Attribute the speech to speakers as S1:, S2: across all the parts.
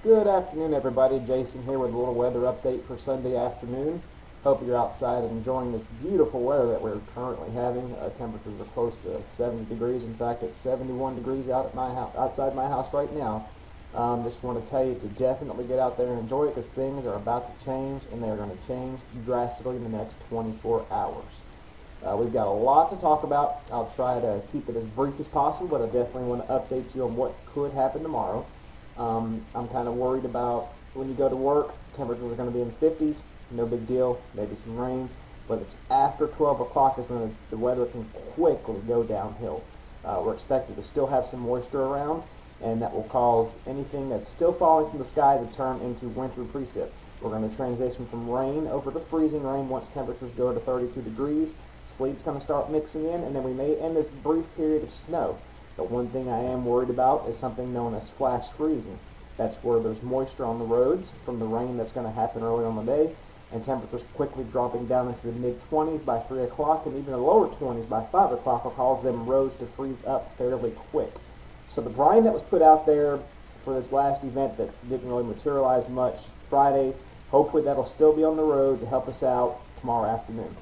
S1: Good afternoon, everybody. Jason here with a little weather update for Sunday afternoon. Hope you're outside enjoying this beautiful weather that we're currently having. Temperatures are close to 70 degrees. In fact, it's 71 degrees out at my house, outside my house right now. Just want to tell you to definitely get out there and enjoy it because things are about to change, and they're going to change drastically in the next 24 hours. We've got a lot to talk about. I'll try to keep it as brief as possible, but I definitely want to update you on what could happen tomorrow. I'm kind of worried about when you go to work, temperatures are going to be in the 50s, no big deal, maybe some rain, but it's after 12 o'clock is when the weather can quickly go downhill. We're expected to still have some moisture around, and that will cause anything that's still falling from the sky to turn into winter precip. We're going to transition from rain over to freezing rain once temperatures go to 32 degrees. Sleet's going to start mixing in, and then we may end this brief period of snow. But one thing I am worried about is something known as flash freezing. That's where there's moisture on the roads from the rain that's going to happen early on the day, and temperatures quickly dropping down into the mid-20s by 3 o'clock, and even the lower 20s by 5 o'clock will cause them roads to freeze up fairly quick. So the brine that was put out there for this last event that didn't really materialize much Friday, hopefully that'll still be on the road to help us out tomorrow afternoon.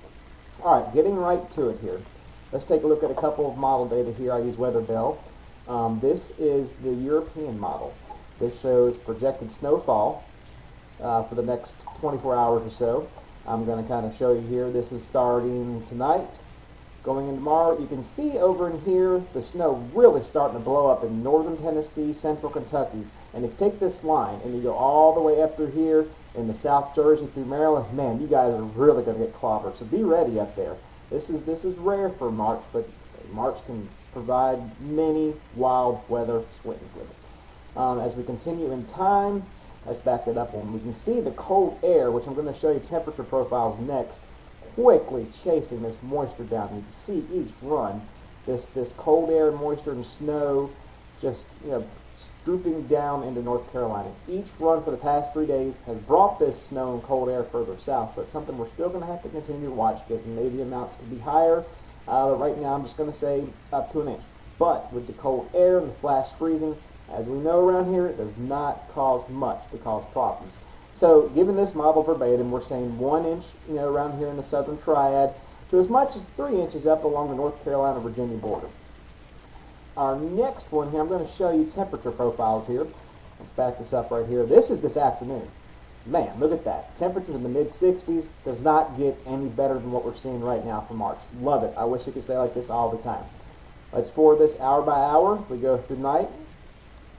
S1: All right, getting right to it here. Let's take a look at a couple of model data here. I use Weather Bell. This is the European model. This shows projected snowfall for the next 24 hours or so. I'm going to kind of show you here. This is starting tonight, going in tomorrow. You can see over in here the snow really starting to blow up in northern Tennessee, central Kentucky. And if you take this line and you go all the way up through here in the South Jersey through Maryland, man, you guys are really going to get clobbered. So be ready up there. This is rare for March, but March can provide many wild weather swings with it. As we continue in time, let's back it up one. We can see the cold air, which I'm going to show you temperature profiles next, quickly chasing this moisture down. You can see each run, this cold air, moisture, and snow just drooping down into North Carolina. Each run for the past 3 days has brought this snow and cold air further south, so it's something we're still going to have to continue to watch because maybe amounts could be higher. But right now I'm just going to say up to an inch. But with the cold air and the flash freezing, as we know around here, it does not cause much to cause problems. So given this model verbatim, we're saying 1 inch around here in the southern triad to as much as 3 inches up along the North Carolina-Virginia border. Our next one here, I'm going to show you temperature profiles here. Let's back this up right here. This is this afternoon. Man, look at that. Temperatures in the mid-60s. Does not get any better than what we're seeing right now for March. Love it. I wish it could stay like this all the time. Let's forward this hour by hour. We go through night.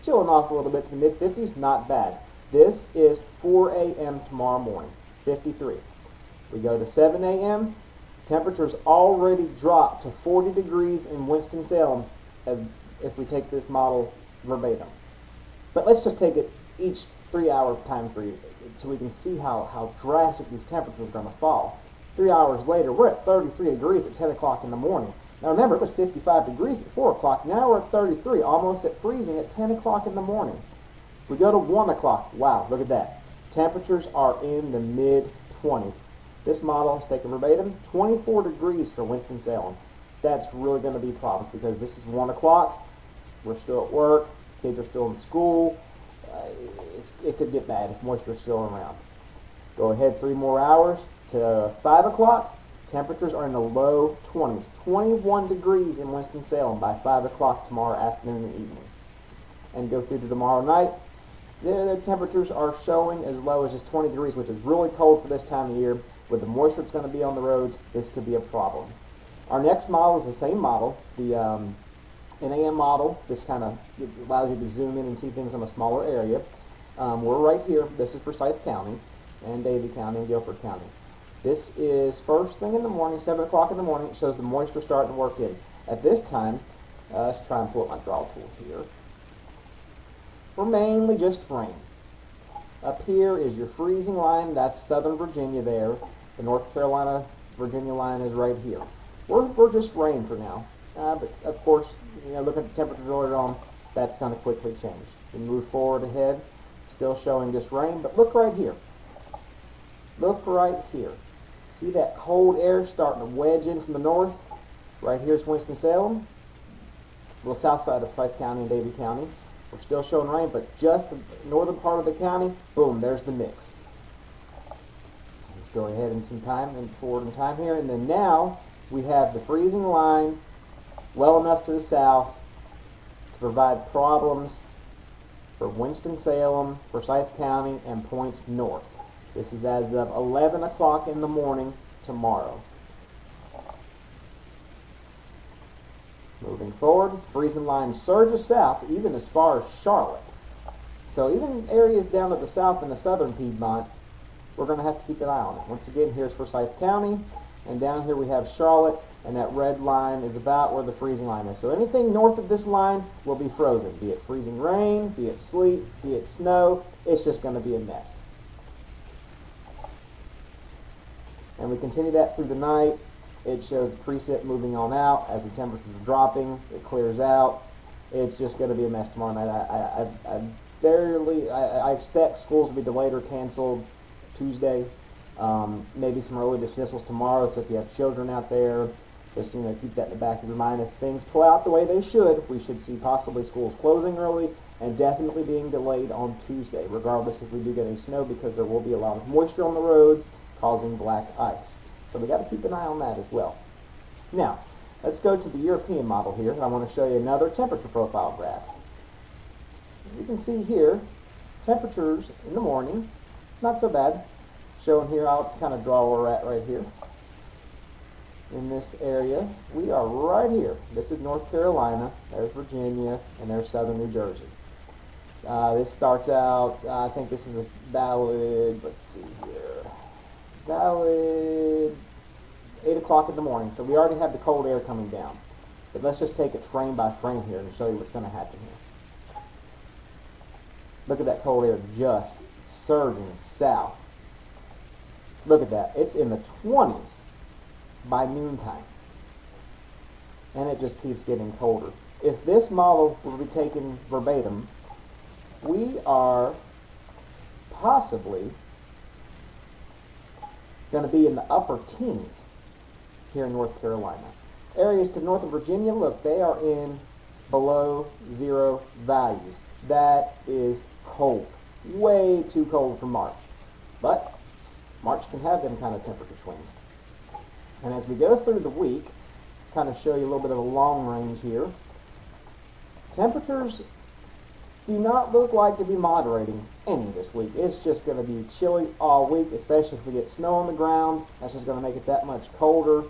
S1: Chilling off a little bit to the mid-50s. Not bad. This is 4 a.m. tomorrow morning. 53. We go to 7 a.m. Temperatures already dropped to 40 degrees in Winston-Salem, if we take this model verbatim. But let's just take it each 3-hour time period so we can see how drastic these temperatures are going to fall. 3 hours later, we're at 33 degrees at 10 o'clock in the morning. Now remember, it was 55 degrees at 4 o'clock. Now we're at 33, almost at freezing at 10 o'clock in the morning. We go to 1 o'clock. Wow, look at that. Temperatures are in the mid-20s. This model is taken verbatim, 24 degrees for Winston-Salem. That's really going to be problems because this is 1 o'clock. We're still at work. Kids are still in school. It could get bad if moisture is still around. Go ahead 3 more hours to 5 o'clock. Temperatures are in the low 20s. 21 degrees in Winston-Salem by 5 o'clock tomorrow afternoon and evening. And go through to tomorrow night. The temperatures are showing as low as just 20 degrees, which is really cold for this time of year. With the moisture that's going to be on the roads, this could be a problem. Our next model is the same model, the NAM model. This kind of allows you to zoom in and see things in a smaller area. We're right here. This is Forsyth County and Davie County and Guilford County. This is first thing in the morning, 7 o'clock in the morning. It shows the moisture starting to work in. At this time, let's try and pull up my draw tool here. We're mainly just rain. Up here is your freezing line. That's southern Virginia there. The North Carolina-Virginia line is right here. We're just rain for now. But of course, look at the temperatures earlier on. That's going to quickly change. We move forward ahead. Still showing just rain, but look right here. Look right here. See that cold air starting to wedge in from the north? Right here is Winston-Salem. A little south side of Forsyth County and Davie County. We're still showing rain, but just the northern part of the county, boom, there's the mix. Let's go ahead and forward in time here, and then now we have the freezing line well enough to the south to provide problems for Winston-Salem, Forsyth County, and points north. This is as of 11 o'clock in the morning tomorrow. Moving forward, freezing line surges south even as far as Charlotte. So even areas down to the south in the southern Piedmont, we're going to have to keep an eye on it. Once again, here's Forsyth County, and down here we have Charlotte, and that red line is about where the freezing line is. So anything north of this line will be frozen, be it freezing rain, be it sleet, be it snow. It's just going to be a mess. And we continue that through the night. It shows the precip moving on out as the temperatures are dropping. It clears out. It's just going to be a mess tomorrow night. I expect schools will be delayed or canceled Tuesday. Maybe some early dismissals tomorrow. So if you have children out there, just keep that in the back of your mind. If things pull out the way they should, we should see possibly schools closing early and definitely being delayed on Tuesday, regardless if we do get any snow, because there will be a lot of moisture on the roads causing black ice. So we got to keep an eye on that as well. Now, let's go to the European model here. I want to show you another temperature profile graph. You can see here, temperatures in the morning, not so bad. Showing here, I'll kind of draw where we're at right here. In this area, we are right here. This is North Carolina, there's Virginia, and there's southern New Jersey. This starts out, I think this is a valid, let's see here, valid 8 o'clock in the morning. So we already have the cold air coming down. But let's just take it frame by frame here and show you what's going to happen here. Look at that cold air just surging south. Look at that. It's in the 20s by noontime. And it just keeps getting colder. If this model were to be taken verbatim, we are possibly going to be in the upper teens here in North Carolina. Areas to north of Virginia, look, they are in below zero values. That is cold. Way too cold for March. But March can have them kind of temperature swings. And as we go through the week, kind of show you a little bit of a long range here, temperatures do not look like to be moderating any this week. It's just going to be chilly all week, especially if we get snow on the ground. That's just going to make it that much colder.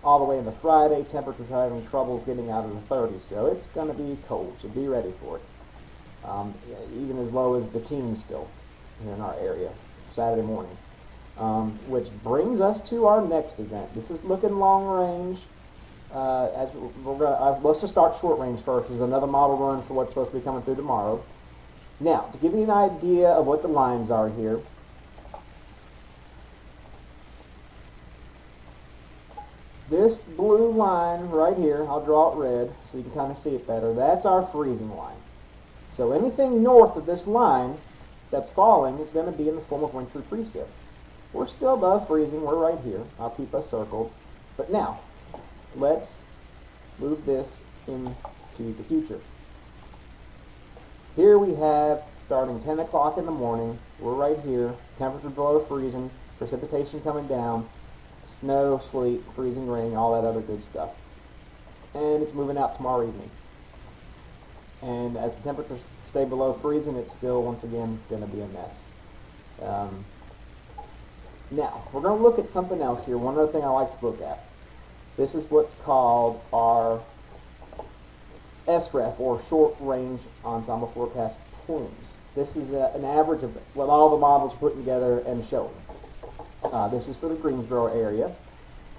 S1: All the way into Friday, temperatures are having troubles getting out of the 30s, so it's going to be cold, so be ready for it. Even as low as the teens still here in our area, Saturday morning. Which brings us to our next event. This is looking long range. Let's just start short range first. There's another model run for what's supposed to be coming through tomorrow. Now, to give you an idea of what the lines are here, this blue line right here, I'll draw it red so you can kind of see it better, that's our freezing line. So anything north of this line that's falling is going to be in the form of wintry precip. We're still above freezing, we're right here. I'll keep us circled. But now, let's move this into the future. Here we have, starting 10 o'clock in the morning, we're right here, temperature below freezing, precipitation coming down, snow, sleet, freezing rain, all that other good stuff. And it's moving out tomorrow evening. And as the temperatures stay below freezing, it's still, once again, going to be a mess. Now, we're going to look at something else here. One other thing I like to look at. This is what's called our SREF, or Short Range Ensemble Forecast plumes. This is an average of what all the models put together and showing. This is for the Greensboro area.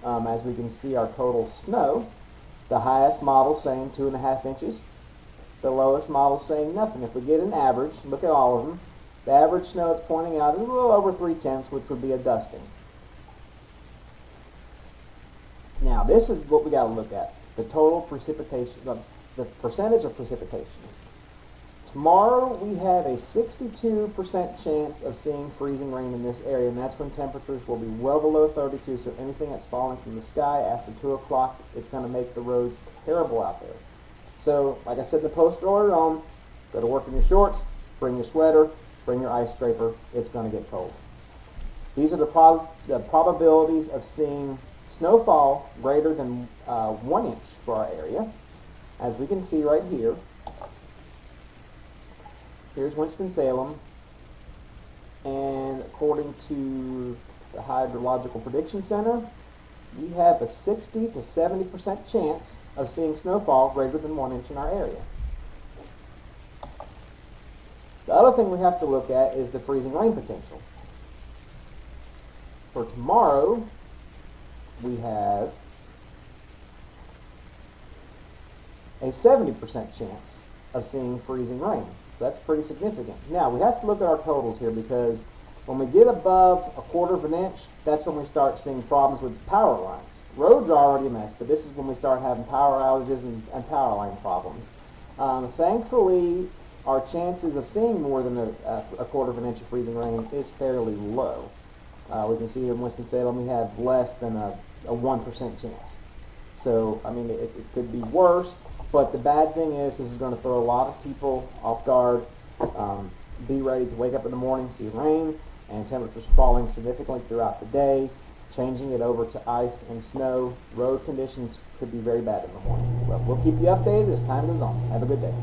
S1: As we can see, our total snow, the highest model saying 2.5 inches, the lowest model saying nothing. If we get an average, look at all of them, the average snow it's pointing out is a little over 3/10, which would be a dusting. Now, this is what we got to look at, the total precipitation, the percentage of precipitation. Tomorrow we have a 62% chance of seeing freezing rain in this area, and that's when temperatures will be well below 32, so anything that's falling from the sky after 2 o'clock, it's going to make the roads terrible out there. So, like I said in the post earlier on, Go to work in your shorts, bring your sweater, bring your ice scraper. It's going to get cold. These are the probabilities of seeing snowfall greater than 1 inch for our area. As we can see right here, here's Winston-Salem, and according to the Hydrological Prediction Center, we have a 60 to 70% chance of seeing snowfall greater than 1 inch in our area. The other thing we have to look at is the freezing rain potential. For tomorrow, we have a 70% chance of seeing freezing rain. So that's pretty significant. Now, we have to look at our totals here, because when we get above 1/4 of an inch, that's when we start seeing problems with power lines. Roads are already a mess, but this is when we start having power outages and power line problems. Thankfully, our chances of seeing more than a 1/4 of an inch of freezing rain is fairly low. We can see here in Winston-Salem we have less than a 1% chance. So, I mean, it could be worse, but the bad thing is this is going to throw a lot of people off guard. Be ready to wake up in the morning, see rain, and temperatures falling significantly throughout the day, changing it over to ice and snow. Road conditions could be very bad in the morning. But we'll keep you updated as time goes on. Have a good day.